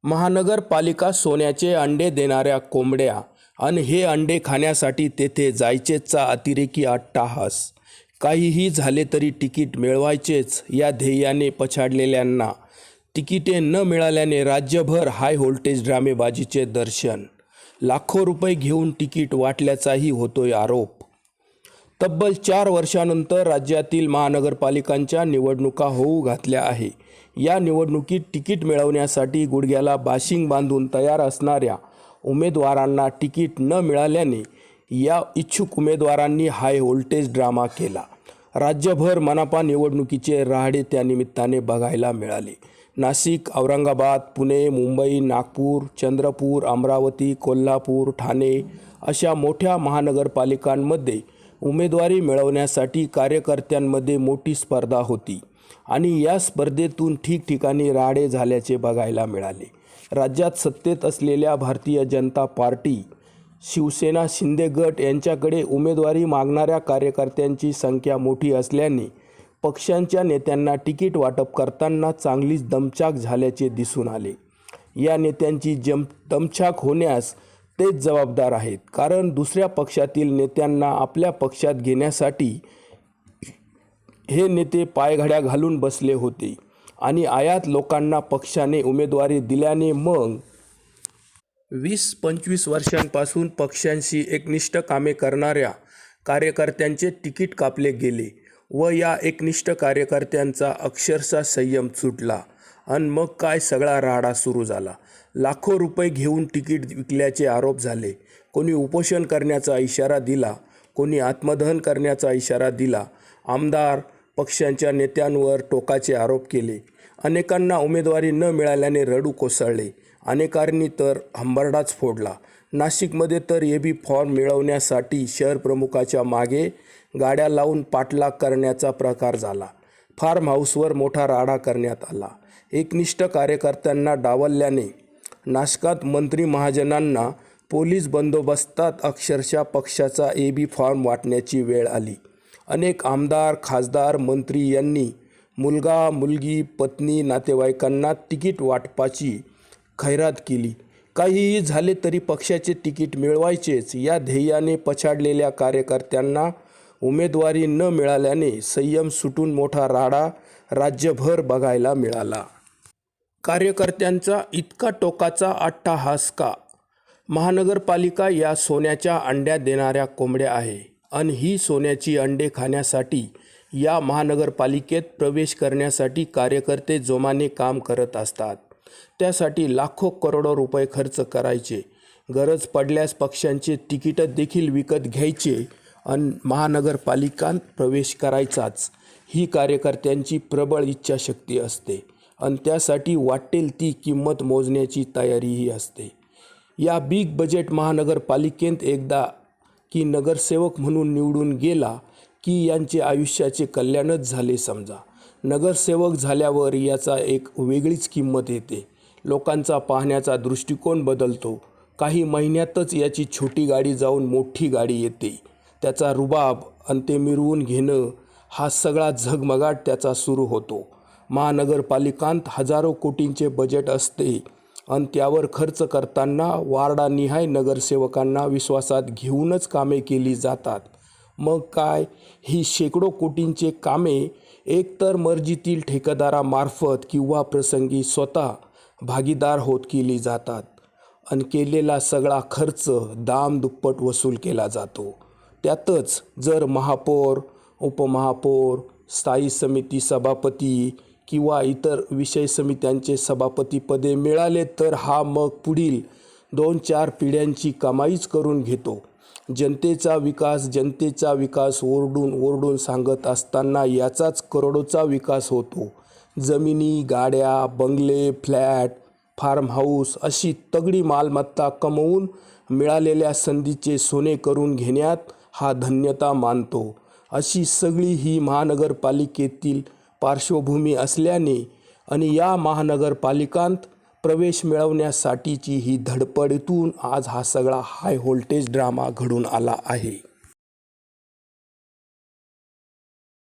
महानगरपालिका सोन्याचे अंडे देणाऱ्या कोंबड्या आणि हे अंडे खाण्यासाठी तेथे जायचेचा अतिरेकी अट्टाहास. काहीही झाले तरी तिकीट मिळवायचेच या ध्येयाने पछाडलेल्यांना तिकिटे न मिळाल्याने राज्यभर हाय व्होल्टेज ड्रामेबाजीचे दर्शन. लाखो रुपये घेऊन तिकीट वाटल्याचाही होतोय आरोप. तब्बल 4 वर्षांनंतर राज्यातील महानगरपालिकांच्या निवडणुका होऊ घातल्या आहे. या निवडणुकीत तिकीट मिळवण्यासाठी गुडघ्याला बाशिंग बांधून तयार असणाऱ्या उमेदवारांना तिकीट न मिळाल्याने या इच्छुक उमेदवारांनी हाय व्होल्टेज ड्रामा केला. राज्यभर मनपा निवडणुकीचे राहाडे त्यानिमित्ताने बघायला मिळाले. नाशिक, औरंगाबाद, पुणे, मुंबई, नागपूर, चंद्रपूर, अमरावती, कोल्हापूर, ठाणे अशा मोठ्या महानगरपालिकांमध्ये उमेदवारी मिळवण्यासाठी कार्यकर्त्यांमध्ये मोठी स्पर्धा होती आणि या स्पर्धेतून ठिकठिकाणी राडे झाल्याचे बघायला मिळाले. राज्यात सत्तेत असलेल्या भारतीय जनता पार्टी, शिवसेना, शिंदे गट यांच्याकडे उमेदवारी मागणाऱ्या कार्यकर्त्यांची संख्या मोठी असल्याने पक्षांच्या नेत्यांना तिकीट वाटप करताना चांगलीच दमछाक झाल्याचे दिसून आले. या नेत्यांची दमछाक होण्यास तेच जबाबदार आहेत, कारण दुसऱ्या पक्षातील नेत्यांना आपल्या पक्षात घेण्यासाठी हे नेते पायघड्या घालून बसले होते आणि आयात लोकांना पक्षाने उमेदवारी दिल्याने मग 20-25 वर्षांपासून पक्षांशी एकनिष्ठ कामे करणाऱ्या कार्यकर्त्यांचे तिकीट कापले गेले व या एकनिष्ठ कार्यकर्त्यांचा अक्षरशः संयम सुटला आणि मग काय सगळा राडा सुरू झाला. लाखो रुपये घेऊन तिकीट विकल्याचे आरोप झाले. कोणी उपोषण करण्याचा इशारा दिला, कोणी आत्मदहन करण्याचा इशारा दिला. आमदार पक्षांच्या नेत्यांवर टोकाचे आरोप केले. अनेकांना उमेदवारी न मिळाल्याने रडू कोसळले. अनेकांनी तर हंबरडाच फोडला. नाशिकमध्ये तर एबी फॉर्म मिळवण्यासाठी शहर प्रमुखाच्या मागे गाड्या लावून पाठलाग करण्याचा प्रकार झाला. फार्म हाऊसवर मोठा राडा करण्यात आला. एकनिष्ठ कार्यकर्त्यांना डावलल्याने नाशकात मंत्री महाजनांना पोलीस बंदोबस्तात अक्षरशः पक्षाचा एबी फॉर्म वाटण्याची वेळ आली. अनेक आमदार, खासदार, मंत्री यांनी मुलगा, मुलगी, पत्नी, नातेवाईकांना तिकीट वाटपाची खैरात केली. काहीही झाले तरी पक्षाचे तिकीट मिळवायचेच या ध्येयाने पछाडलेल्या कार्यकर्त्यांना उमेदवारी न मिळाल्याने संयम सुटून मोठा राडा राज्यभर बघायला मिळाला. कार्यकर्त्यांचा इतका टोकाचा अट्टाहास का? महानगरपालिका या सोन्याच्या अंड्या देणाऱ्या कोंबड्या आहे आणि ही सोन्याची अंडे खाण्यासाठी या महानगरपालिकेत प्रवेश करण्यासाठी कार्यकर्ते जोमाने काम करत असतात. त्यासाठी लाखो करोडो रुपये खर्च करायचे. गरज पडल्यास पक्षांचे तिकीट देखील विकत घ्यायचे आणि महानगरपालिकांत प्रवेश करायचाच. ही कार्यकर्त्यांची प्रबळ इच्छाशक्ती असते आणि त्यासाठी वाटेल ती किंमत मोजण्याची तयारीही असते. या बिग बजेट महानगरपालिकेत एकदा की नगरसेवक म्हणून निवडून गेला की यांचे आयुष्याचे कल्याणच झाले समजा. नगरसेवक झाल्यावर याचा एक वेगळीच किंमत येते. लोकांचा पाहण्याचा दृष्टिकोन बदलतो. काही महिन्यातच याची छोटी गाडी जाऊन मोठी गाडी येते. त्याचा रुबाब आणि ते मिरवून घेणं हा सगळा झगमगाट त्याचा सुरू होतो. महानगरपालिकांत हजारो कोटींचे बजेट असते आणि त्यावर खर्च करताना वार्डानिहाय नगरसेवकांना विश्वासात घेऊनच कामे केली जातात. मग काय, ही शेकडो कोटींचे कामे एकतर मर्जीतील ठेकेदारामार्फत किंवा प्रसंगी स्वतः भागीदार होत केली जातात आणि केलेला सगळा खर्च दामदुप्पट वसूल केला जातो. त्यातच जर महापौर, उपमहापौर, स्थायी समिती सभापती किंवा इतर विषय समित्यांचे सभापतीपदे मिळाले तर हा मग पुढील 2-4 पिढ्यांची कमाईच करून घेतो. जनतेचा विकास ओरडून सांगत असताना याचाच करोडोचा विकास होतो. जमिनी, गाड्या, बंगले, फ्लॅट, फार्म हाऊस अशी तगडी मालमत्ता कमवून मिळालेल्या संधीचे सोने करून घेण्यात हा धन्यता मानतो. अशी सगळी ही महानगरपालिकेतील पार्श्वभूमी असल्याने आणि या महानगरपालिकांत प्रवेश मिळवण्यासाठीची ही धडपडीतून आज हा सगळा हाय व्होल्टेज ड्रामा घडून आला आहे.